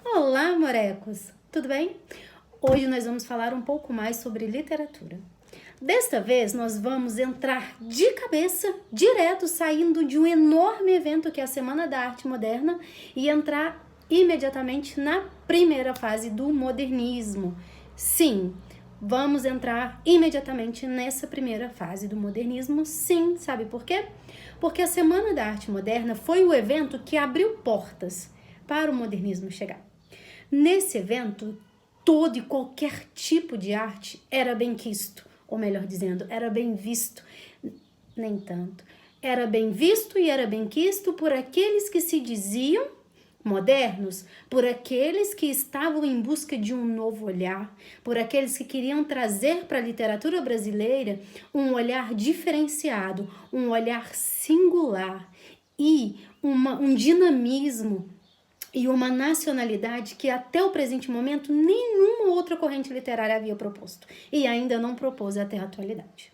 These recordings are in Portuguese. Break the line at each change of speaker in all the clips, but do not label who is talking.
Olá, morecos! Tudo bem? Hoje nós vamos falar um pouco mais sobre literatura. Desta vez nós vamos entrar de cabeça, direto, saindo de um enorme evento que é a Semana da Arte Moderna e entrar imediatamente na primeira fase do modernismo. Sim, vamos entrar imediatamente nessa primeira fase do modernismo. Sim, sabe por quê? Porque a Semana da Arte Moderna foi o evento que abriu portas para o modernismo chegar. Nesse evento, todo e qualquer tipo de arte era bem quisto, ou melhor dizendo, era bem visto, nem tanto. Era bem visto e era bem quisto por aqueles que se diziam modernos, por aqueles que estavam em busca de um novo olhar, por aqueles que queriam trazer para a literatura brasileira um olhar diferenciado, um olhar singular e um dinamismo e uma nacionalidade que até o presente momento nenhuma outra corrente literária havia proposto e ainda não propôs até a atualidade.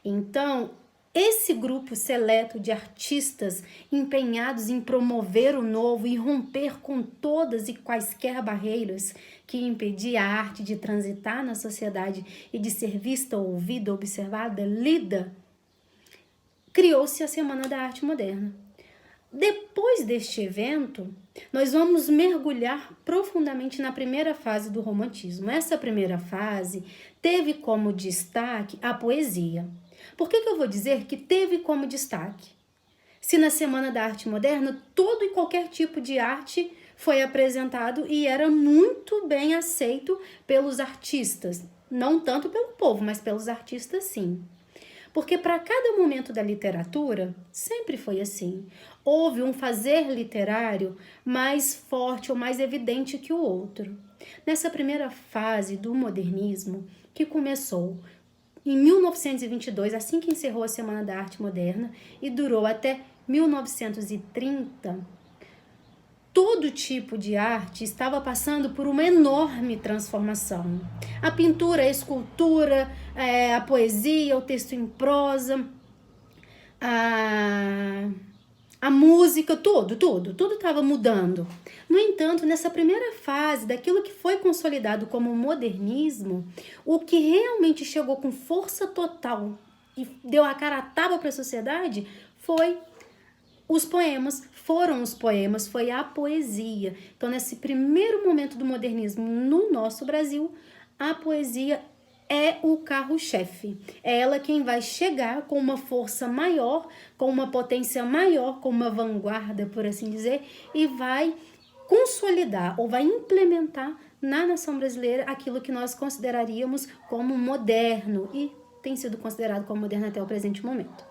Então, esse grupo seleto de artistas empenhados em promover o novo e romper com todas e quaisquer barreiras que impedia a arte de transitar na sociedade e de ser vista, ouvida, observada, lida, criou-se a Semana da Arte Moderna. Depois deste evento, nós vamos mergulhar profundamente na primeira fase do romantismo. Essa primeira fase teve como destaque a poesia. Por que eu vou dizer que teve como destaque? Se na Semana da Arte Moderna, todo e qualquer tipo de arte foi apresentado e era muito bem aceito pelos artistas. Não tanto pelo povo, mas pelos artistas sim. Porque para cada momento da literatura, sempre foi assim. Houve um fazer literário mais forte ou mais evidente que o outro. Nessa primeira fase do modernismo, que começou em 1922, assim que encerrou a Semana da Arte Moderna, e durou até 1930, todo tipo de arte estava passando por uma enorme transformação. A pintura, a escultura, a poesia, o texto em prosa, a música, tudo estava mudando. No entanto, nessa primeira fase daquilo que foi consolidado como modernismo, o que realmente chegou com força total e deu a cara a tapa para a sociedade foram os poemas, foi a poesia. Então, nesse primeiro momento do modernismo no nosso Brasil, a poesia é o carro-chefe. É ela quem vai chegar com uma força maior, com uma potência maior, com uma vanguarda, por assim dizer, e vai consolidar ou vai implementar na nação brasileira aquilo que nós consideraríamos como moderno e tem sido considerado como moderno até o presente momento.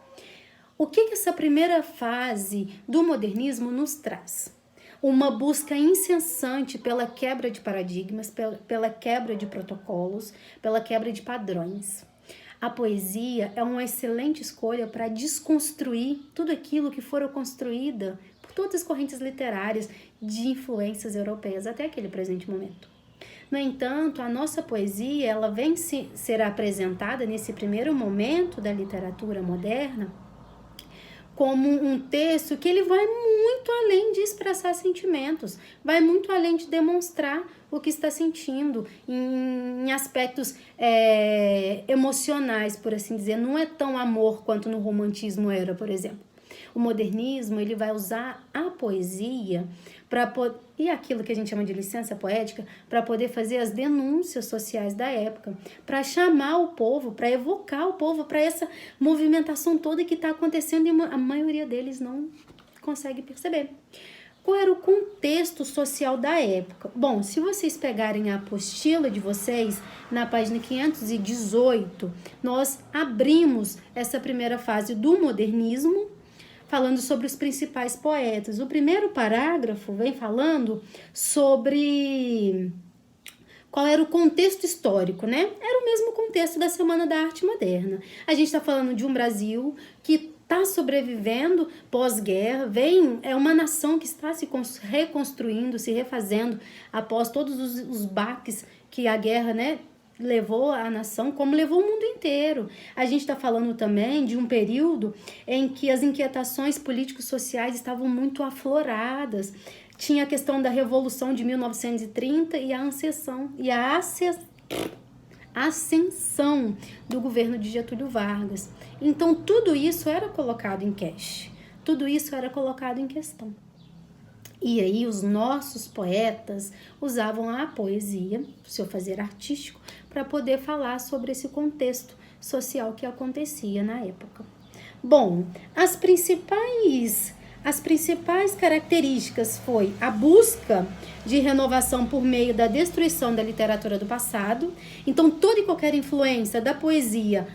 O que essa primeira fase do modernismo nos traz? Uma busca incessante pela quebra de paradigmas, pela quebra de protocolos, pela quebra de padrões. A poesia é uma excelente escolha para desconstruir tudo aquilo que fora construída por todas as correntes literárias de influências europeias até aquele presente momento. No entanto, a nossa poesia ela vem ser apresentada nesse primeiro momento da literatura moderna como um texto que ele vai muito além de expressar sentimentos, vai muito além de demonstrar o que está sentindo em aspectos emocionais, por assim dizer. Não é tão amor quanto no romantismo era, por exemplo. O modernismo ele vai usar a poesia e aquilo que a gente chama de licença poética para poder fazer as denúncias sociais da época, para chamar o povo, para evocar o povo para essa movimentação toda que está acontecendo e a maioria deles não consegue perceber. Qual era o contexto social da época? Bom, se vocês pegarem a apostila de vocês, na página 518, nós abrimos essa primeira fase do modernismo, falando sobre os principais poetas. O primeiro parágrafo vem falando sobre qual era o contexto histórico, né? Era o mesmo contexto da Semana da Arte Moderna. A gente está falando de um Brasil que está sobrevivendo pós-guerra, é uma nação que está se reconstruindo, se refazendo após todos os baques que a guerra, né, levou a nação, como levou o mundo inteiro. A gente está falando também de um período em que as inquietações políticos-sociais estavam muito afloradas, tinha a questão da Revolução de 1930 e a ascensão do governo de Getúlio Vargas. Então, tudo isso era colocado em queixa, tudo isso era colocado em questão. E aí os nossos poetas usavam a poesia, o seu fazer artístico, para poder falar sobre esse contexto social que acontecia na época. Bom, as principais características foi a busca de renovação por meio da destruição da literatura do passado. Então, toda e qualquer influência da poesia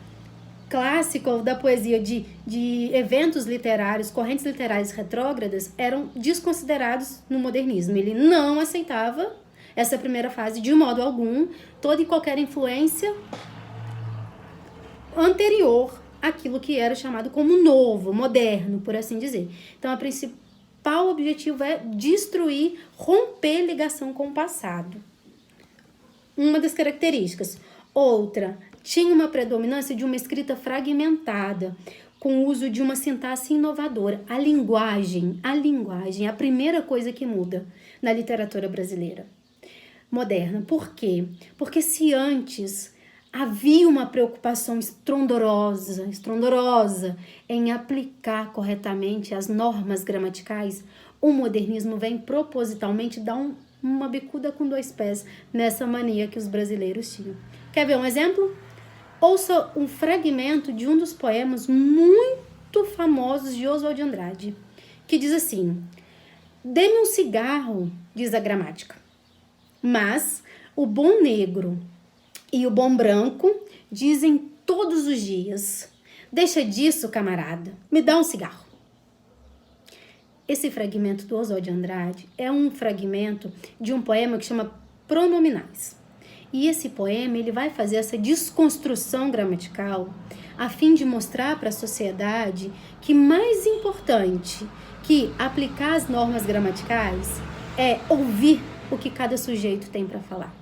clássica ou da poesia de eventos literários, correntes literárias retrógradas, eram desconsiderados no modernismo. Ele não aceitava essa primeira fase de modo algum, toda e qualquer influência anterior àquilo que era chamado como novo, moderno, por assim dizer. Então, a principal objetivo é destruir, romper ligação com o passado. Uma das características. Outra, tinha uma predominância de uma escrita fragmentada, com o uso de uma sintaxe inovadora. A linguagem, a primeira coisa que muda na literatura brasileira moderna. Por quê? Porque se antes havia uma preocupação estrondorosa em aplicar corretamente as normas gramaticais, o modernismo vem propositalmente dar uma bicuda com dois pés nessa mania que os brasileiros tinham. Quer ver um exemplo? Ouça um fragmento de um dos poemas muito famosos de Oswald de Andrade, que diz assim: dê-me um cigarro, diz a gramática, mas o bom negro e o bom branco dizem todos os dias: deixa disso, camarada, me dá um cigarro. Esse fragmento do Oswald de Andrade é um fragmento de um poema que chama Pronominais. E esse poema ele vai fazer essa desconstrução gramatical a fim de mostrar para a sociedade que mais importante que aplicar as normas gramaticais é ouvir o que cada sujeito tem para falar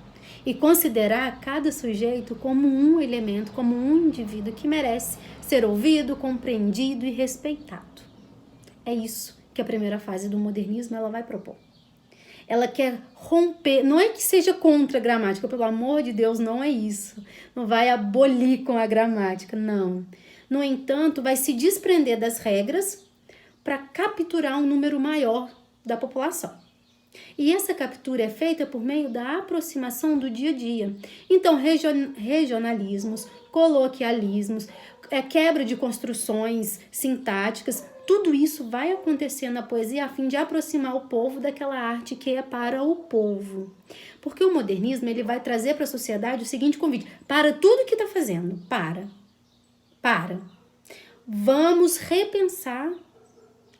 e considerar cada sujeito como um elemento, como um indivíduo que merece ser ouvido, compreendido e respeitado. É isso que a primeira fase do modernismo ela vai propor. Ela quer romper, não é que seja contra a gramática, pelo amor de Deus, não é isso. Não vai abolir com a gramática, não. No entanto, vai se desprender das regras para capturar um número maior da população. E essa captura é feita por meio da aproximação do dia a dia. Então, regionalismos, coloquialismos, quebra de construções sintáticas, tudo isso vai acontecer na poesia a fim de aproximar o povo daquela arte que é para o povo. Porque o modernismo ele vai trazer para a sociedade o seguinte convite: para tudo que está fazendo, para. Vamos repensar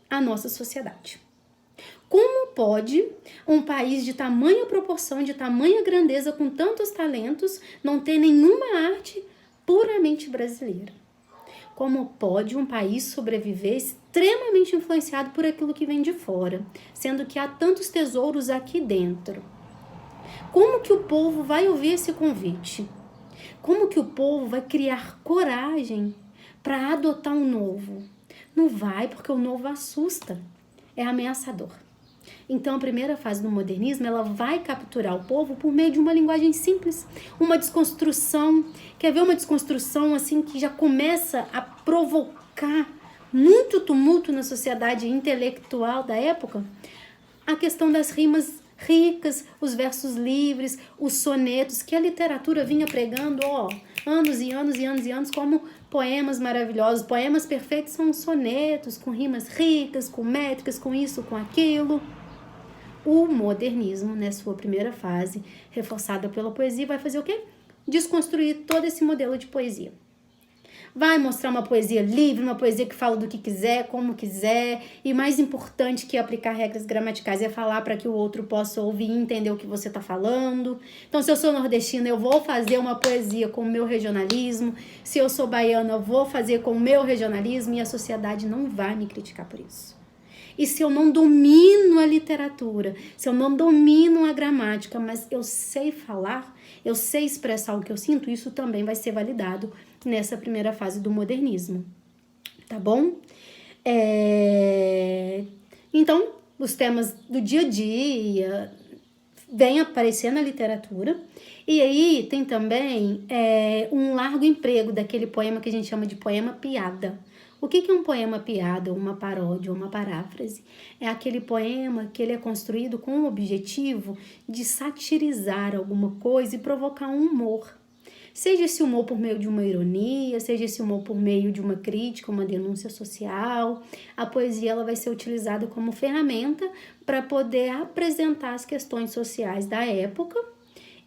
a nossa sociedade. Como pode um país de tamanha proporção, de tamanha grandeza, com tantos talentos, não ter nenhuma arte puramente brasileira? Como pode um país sobreviver extremamente influenciado por aquilo que vem de fora, sendo que há tantos tesouros aqui dentro? Como que o povo vai ouvir esse convite? Como que o povo vai criar coragem para adotar um novo? Não vai, porque o novo assusta, é ameaçador. Então, a primeira fase do modernismo, ela vai capturar o povo por meio de uma linguagem simples, uma desconstrução. Quer ver uma desconstrução assim que já começa a provocar muito tumulto na sociedade intelectual da época? A questão das rimas ricas, os versos livres, os sonetos, que a literatura vinha pregando, anos e anos e anos e anos, como poemas maravilhosos. Poemas perfeitos são sonetos, com rimas ricas, com métricas, com isso, com aquilo. O modernismo, na sua primeira fase, reforçada pela poesia, vai fazer o quê? Desconstruir todo esse modelo de poesia. Vai mostrar uma poesia livre, uma poesia que fala do que quiser, como quiser, e mais importante que aplicar regras gramaticais é falar para que o outro possa ouvir e entender o que você está falando. Então, se eu sou nordestina, eu vou fazer uma poesia com o meu regionalismo. Se eu sou baiana, eu vou fazer com o meu regionalismo, e a sociedade não vai me criticar por isso. E se eu não domino a literatura, se eu não domino a gramática, mas eu sei falar, eu sei expressar o que eu sinto, isso também vai ser validado nessa primeira fase do modernismo. Tá bom? Então, os temas do dia a dia vêm aparecer na literatura. E aí tem também um largo emprego daquele poema que a gente chama de poema piada. O que é um poema piada, uma paródia, uma paráfrase? É aquele poema que ele é construído com o objetivo de satirizar alguma coisa e provocar um humor. Seja esse humor por meio de uma ironia, seja esse humor por meio de uma crítica, uma denúncia social. A poesia ela vai ser utilizada como ferramenta para poder apresentar as questões sociais da época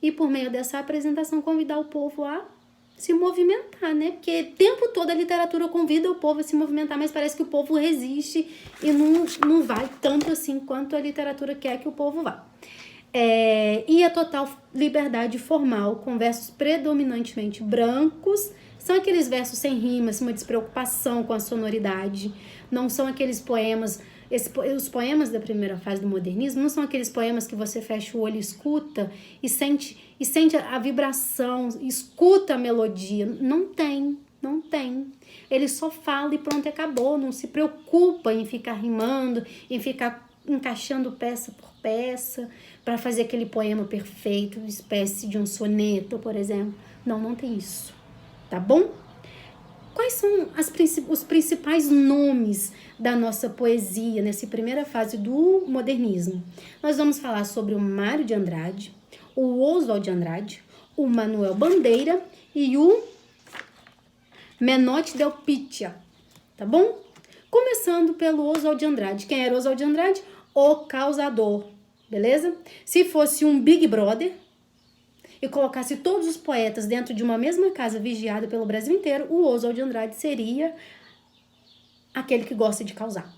e por meio dessa apresentação convidar o povo a se movimentar, né? Porque o tempo todo a literatura convida o povo a se movimentar, mas parece que o povo resiste e não vai tanto assim quanto a literatura quer que o povo vá. E a total liberdade formal, com versos predominantemente brancos, são aqueles versos sem rimas, uma despreocupação com a sonoridade, não são aqueles poemas... Os poemas da primeira fase do modernismo não são aqueles poemas que você fecha o olho e escuta e sente a vibração, escuta a melodia. Não tem. Ele só fala e pronto, acabou. Não se preocupa em ficar rimando, em ficar encaixando peça por peça para fazer aquele poema perfeito, espécie de um soneto, por exemplo. Não tem isso, tá bom? Quais são os principais nomes da nossa poesia nessa primeira fase do modernismo? Nós vamos falar sobre o Mário de Andrade, o Oswald de Andrade, o Manuel Bandeira e o Menotti del Pitta, tá bom? Começando pelo Oswald de Andrade. Quem era Oswald de Andrade? O causador, beleza? Se fosse um Big Brother e colocasse todos os poetas dentro de uma mesma casa vigiada pelo Brasil inteiro, o Oswald de Andrade seria aquele que gosta de causar,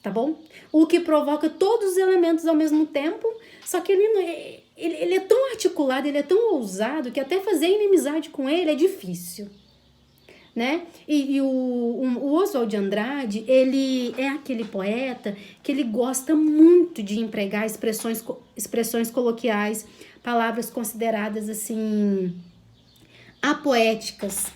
tá bom? O que provoca todos os elementos ao mesmo tempo, só que ele é tão articulado, ele é tão ousado, que até fazer inimizade com ele é difícil, né? E o Oswald de Andrade, ele é aquele poeta que ele gosta muito de empregar expressões coloquiais, palavras consideradas assim apoéticas.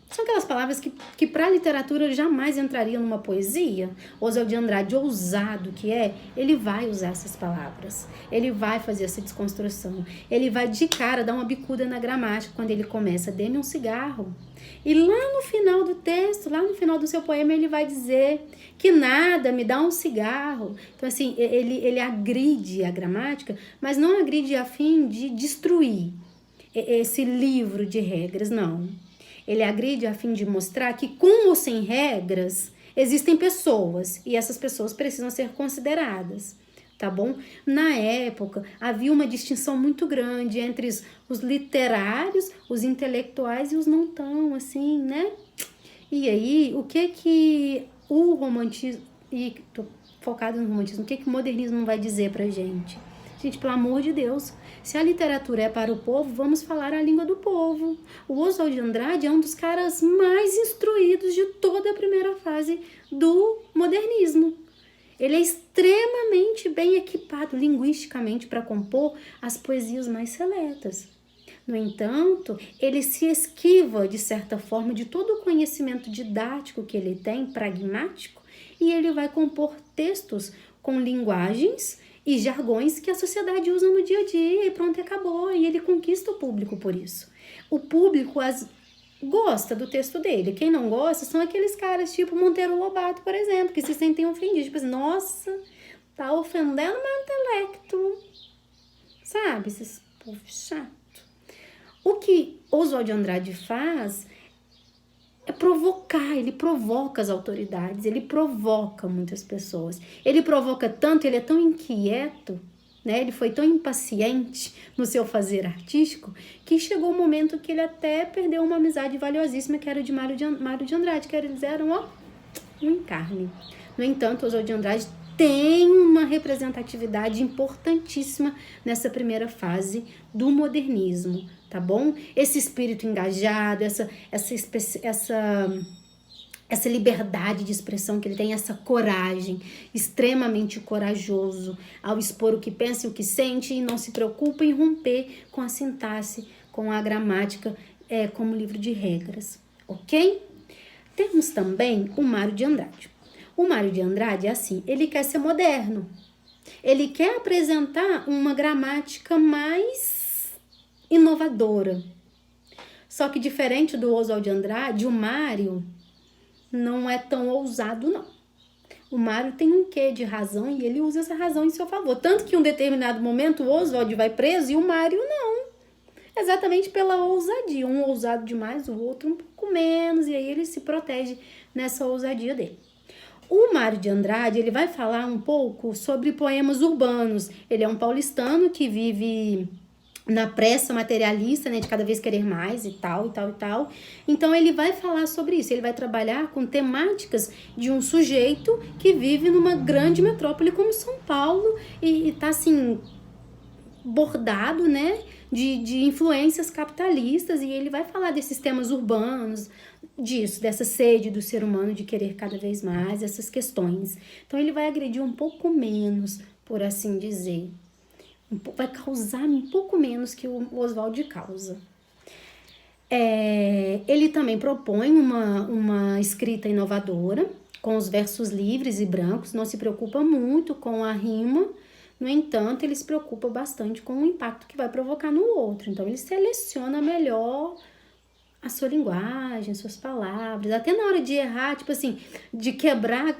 São aquelas palavras que para a literatura jamais entrariam numa poesia. Oswald de Andrade, ousado que ele vai usar essas palavras. Ele vai fazer essa desconstrução. Ele vai de cara dar uma bicuda na gramática quando ele começa, dê-me um cigarro. E lá no final do texto, lá no final do seu poema, ele vai dizer que nada, me dá um cigarro. Então, assim, ele agride a gramática, mas não agride a fim de destruir esse livro de regras, não. Ele agride a fim de mostrar que, com ou sem regras, existem pessoas e essas pessoas precisam ser consideradas, tá bom? Na época, havia uma distinção muito grande entre os literários, os intelectuais e os não tão, assim, né? E aí, o que o romantismo, e tô focado no romantismo, o que o modernismo vai dizer pra gente? Gente, pelo amor de Deus, se a literatura é para o povo, vamos falar a língua do povo. O Oswald de Andrade é um dos caras mais instruídos de toda a primeira fase do modernismo. Ele é extremamente bem equipado linguisticamente para compor as poesias mais seletas. No entanto, ele se esquiva, de certa forma, de todo o conhecimento didático que ele tem, pragmático, e ele vai compor textos com linguagens e jargões que a sociedade usa no dia a dia e pronto, acabou. E ele conquista o público por isso. O público gosta do texto dele. Quem não gosta são aqueles caras tipo Monteiro Lobato, por exemplo, que se sentem ofendidos. Tipo assim, nossa, tá ofendendo meu intelecto. Sabe, esses povo chato. O que Oswald de Andrade faz é provocar, ele provoca as autoridades, ele provoca muitas pessoas. Ele provoca tanto, ele é tão inquieto, né? Ele foi tão impaciente no seu fazer artístico, que chegou um momento que ele até perdeu uma amizade valiosíssima, que era de Mário de Andrade, que eles eram, um encarne. No entanto, Oswald de Andrade tem uma representatividade importantíssima nessa primeira fase do modernismo, tá bom? Esse espírito engajado, essa liberdade de expressão que ele tem, essa coragem, extremamente corajoso ao expor o que pensa e o que sente e não se preocupa em romper com a sintaxe, com a gramática, como livro de regras, ok? Temos também o Mário de Andrade. O Mário de Andrade é assim, ele quer ser moderno. Ele quer apresentar uma gramática mais inovadora. Só que diferente do Oswald de Andrade, o Mário não é tão ousado, não. O Mário tem um quê de razão e ele usa essa razão em seu favor. Tanto que em um determinado momento o Oswald vai preso e o Mário não. Exatamente pela ousadia. Um ousado demais, o outro um pouco menos. E aí ele se protege nessa ousadia dele. O Mário de Andrade, ele vai falar um pouco sobre poemas urbanos. Ele é um paulistano que vive na pressa materialista, né, de cada vez querer mais e tal, e tal, e tal. Então, ele vai falar sobre isso. Ele vai trabalhar com temáticas de um sujeito que vive numa grande metrópole como São Paulo e tá, assim, bordado, né, de influências capitalistas. E ele vai falar desses temas urbanos, disso, dessa sede do ser humano de querer cada vez mais, essas questões. Então, ele vai agredir um pouco menos, por assim dizer. Vai causar um pouco menos que o Oswald causa. Ele também propõe uma escrita inovadora, com os versos livres e brancos, não se preocupa muito com a rima, no entanto, ele se preocupa bastante com o impacto que vai provocar no outro. Então, ele seleciona melhor a sua linguagem, suas palavras, até na hora de errar, tipo assim, de quebrar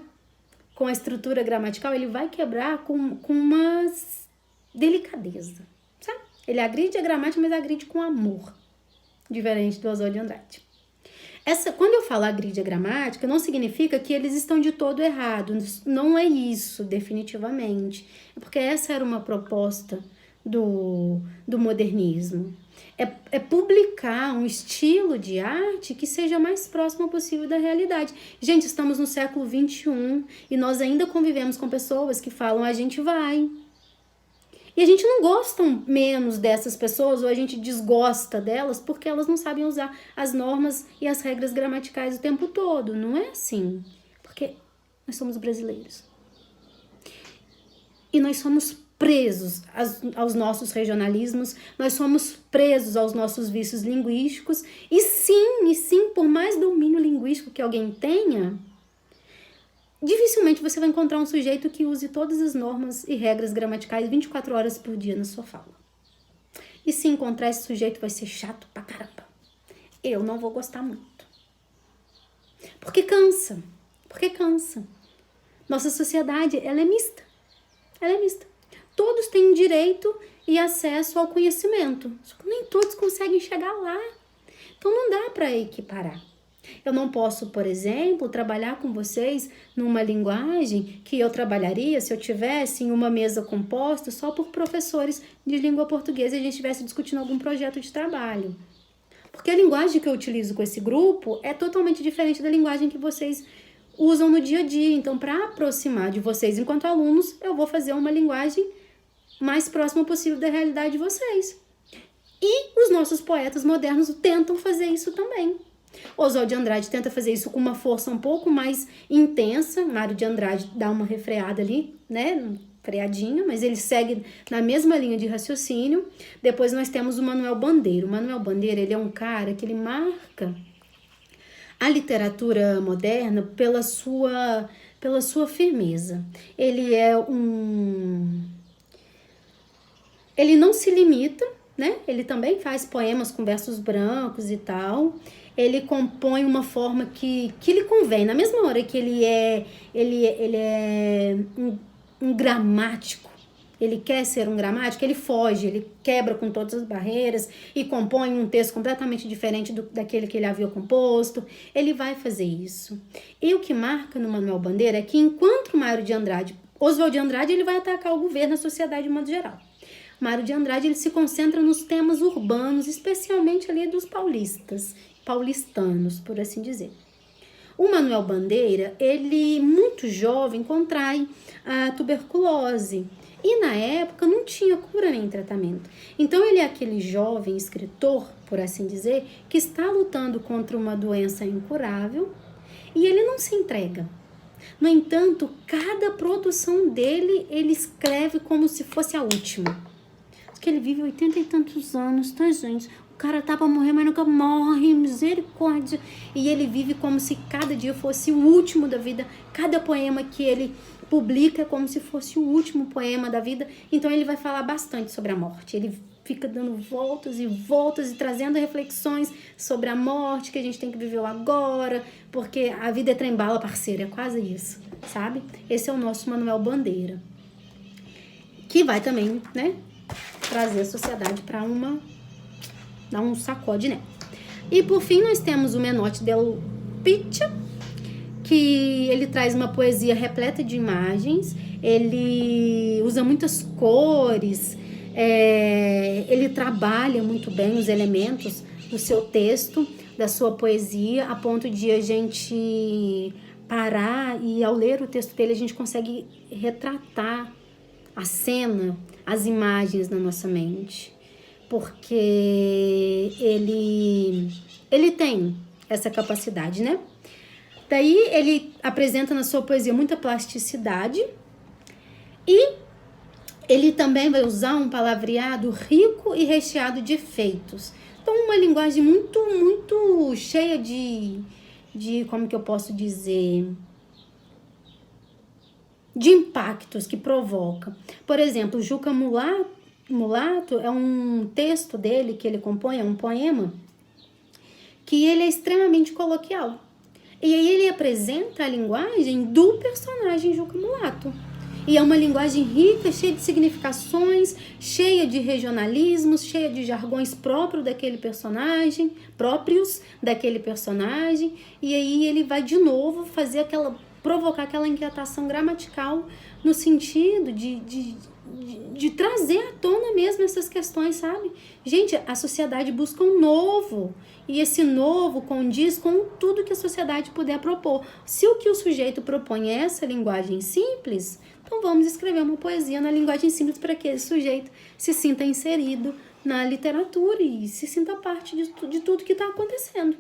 com a estrutura gramatical, ele vai quebrar com uma delicadeza, sabe? Ele agride a gramática, mas agride com amor, diferente do Oswald de Andrade. Quando eu falo agride a gramática, não significa que eles estão de todo errados, não é isso, definitivamente. É porque essa era uma proposta do modernismo. É publicar um estilo de arte que seja mais próximo possível da realidade. Gente, estamos no século XXI e nós ainda convivemos com pessoas que falam a gente vai. E a gente não gosta menos dessas pessoas, ou a gente desgosta delas porque elas não sabem usar as normas e as regras gramaticais o tempo todo. Não é assim. Porque nós somos brasileiros. E nós somos presos aos nossos regionalismos, nós somos presos aos nossos vícios linguísticos. E sim, por mais domínio linguístico que alguém tenha, dificilmente você vai encontrar um sujeito que use todas as normas e regras gramaticais 24 horas por dia na sua fala. E se encontrar esse sujeito vai ser chato pra caramba. Eu não vou gostar muito. Porque cansa. Nossa sociedade, ela é mista. Todos têm direito e acesso ao conhecimento. Só que nem todos conseguem chegar lá. Então não dá para equiparar. Eu não posso, por exemplo, trabalhar com vocês numa linguagem que eu trabalharia se eu tivesse em uma mesa composta só por professores de língua portuguesa e a gente estivesse discutindo algum projeto de trabalho. Porque a linguagem que eu utilizo com esse grupo é totalmente diferente da linguagem que vocês usam no dia a dia. Então, para aproximar de vocês enquanto alunos, eu vou fazer uma linguagem mais próxima possível da realidade de vocês. E os nossos poetas modernos tentam fazer isso também. Oswald de Andrade tenta fazer isso com uma força um pouco mais intensa. Mário de Andrade dá uma refreada ali, né? Freadinha, mas ele segue na mesma linha de raciocínio. Depois nós temos o Manuel Bandeira. O Manuel Bandeira, ele é um cara que ele marca a literatura moderna pela sua firmeza. Ele não se limita, né? Ele também faz poemas com versos brancos e tal. Ele compõe uma forma que lhe convém. Na mesma hora que ele é um gramático, ele quer ser um gramático, ele foge, ele quebra com todas as barreiras e compõe um texto completamente diferente daquele que ele havia composto. Ele vai fazer isso. E o que marca no Manuel Bandeira é que enquanto Oswald de Andrade, ele vai atacar o governo, a sociedade de modo geral. Mário de Andrade, ele se concentra nos temas urbanos, especialmente ali dos paulistanos, por assim dizer. O Manuel Bandeira, ele, muito jovem, contrai a tuberculose. E na época não tinha cura nem tratamento. Então ele é aquele jovem escritor, por assim dizer, que está lutando contra uma doença incurável e ele não se entrega. No entanto, cada produção dele, ele escreve como se fosse a última. Porque ele vive 80 e tantos anos, tá, gente? O cara tá pra morrer, mas nunca morre, misericórdia. E ele vive como se cada dia fosse o último da vida. Cada poema que ele publica é como se fosse o último poema da vida. Então ele vai falar bastante sobre a morte. Ele fica dando voltas e voltas e trazendo reflexões sobre a morte, que a gente tem que viver o agora, porque a vida é trem-bala, parceiro, é quase isso, sabe? Esse é o nosso Manuel Bandeira, que vai também, né, trazer a sociedade para dar um sacode, né? E por fim nós temos o Menotti del Pitta, que ele traz uma poesia repleta de imagens, ele usa muitas cores, ele trabalha muito bem os elementos do seu texto, da sua poesia, a ponto de a gente parar e ao ler o texto dele a gente consegue retratar a cena, as imagens na nossa mente, porque ele tem essa capacidade, né? Daí ele apresenta na sua poesia muita plasticidade e ele também vai usar um palavreado rico e recheado de efeitos. Então, uma linguagem muito, muito cheia de como que eu posso dizer, de impactos que provoca. Por exemplo, Juca Mulato é um texto dele que ele compõe, é um poema, que ele é extremamente coloquial. E aí ele apresenta a linguagem do personagem Juca Mulato. E é uma linguagem rica, cheia de significações, cheia de regionalismos, cheia de jargões próprios daquele personagem. E aí ele vai de novo provocar aquela inquietação gramatical no sentido de trazer à tona mesmo essas questões, sabe? Gente, a sociedade busca um novo, e esse novo condiz com tudo que a sociedade puder propor. Se o que o sujeito propõe é essa linguagem simples, então vamos escrever uma poesia na linguagem simples para que esse sujeito se sinta inserido na literatura e se sinta parte de tudo que está acontecendo.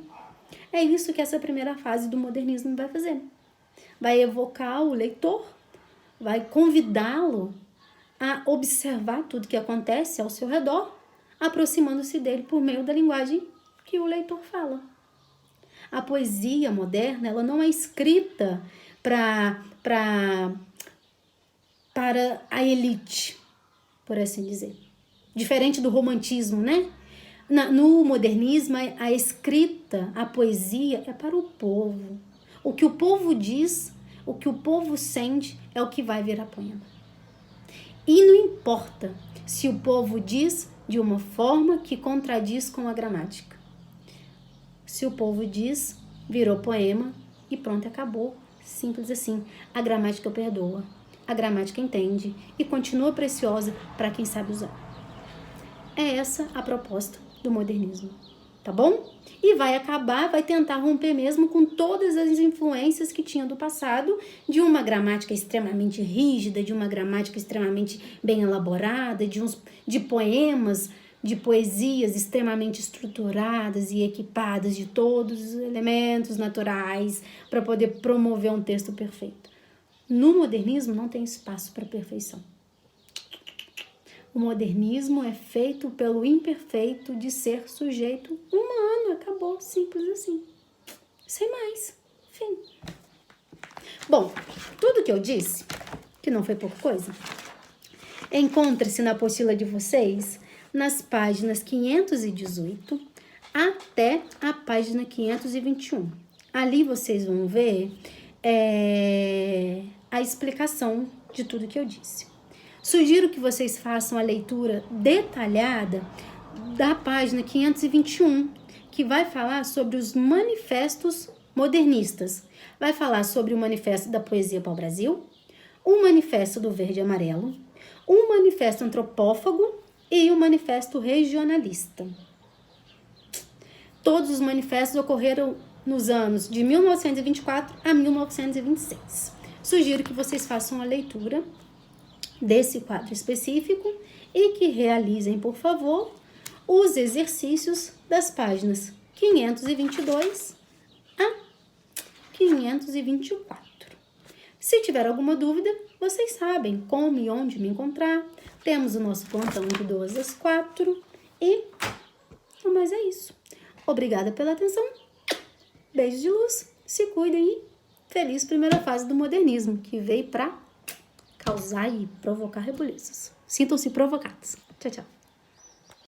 É isso que essa primeira fase do modernismo vai fazer. Vai evocar o leitor, vai convidá-lo a observar tudo que acontece ao seu redor, aproximando-se dele por meio da linguagem que o leitor fala. A poesia moderna, ela não é escrita para a elite, por assim dizer. Diferente do romantismo, né? No modernismo, a escrita, a poesia é para o povo. O que o povo diz, o que o povo sente é o que vai virar poema. E não importa se o povo diz de uma forma que contradiz com a gramática. Se o povo diz, virou poema e pronto, acabou. Simples assim. A gramática perdoa, a gramática entende e continua preciosa para quem sabe usar. É essa a proposta do modernismo, tá bom? E vai tentar romper mesmo com todas as influências que tinha do passado, de uma gramática extremamente rígida, de uma gramática extremamente bem elaborada, de poemas, de poesias extremamente estruturadas e equipadas de todos os elementos naturais para poder promover um texto perfeito. No modernismo não tem espaço para perfeição. O modernismo é feito pelo imperfeito de ser sujeito humano. Acabou, simples assim. Sem mais. Fim. Bom, tudo que eu disse, que não foi pouca coisa, encontra-se na apostila de vocês nas páginas 518 até a página 521. Ali vocês vão ver a explicação de tudo que eu disse. Sugiro que vocês façam a leitura detalhada da página 521, que vai falar sobre os manifestos modernistas. Vai falar sobre o Manifesto da Poesia para o Brasil, o Manifesto do Verde e Amarelo, o Manifesto Antropófago e o Manifesto Regionalista. Todos os manifestos ocorreram nos anos de 1924 a 1926. Sugiro que vocês façam a leitura desse quadro específico e que realizem, por favor, os exercícios das páginas 522 a 524. Se tiver alguma dúvida, vocês sabem como e onde me encontrar. Temos o nosso plantão de 2 às 4 e Mas é isso. Obrigada pela atenção. Beijos de luz. Se cuidem e feliz primeira fase do modernismo, que veio para causar e provocar rebuliços. Sintam-se provocados. Tchau, tchau.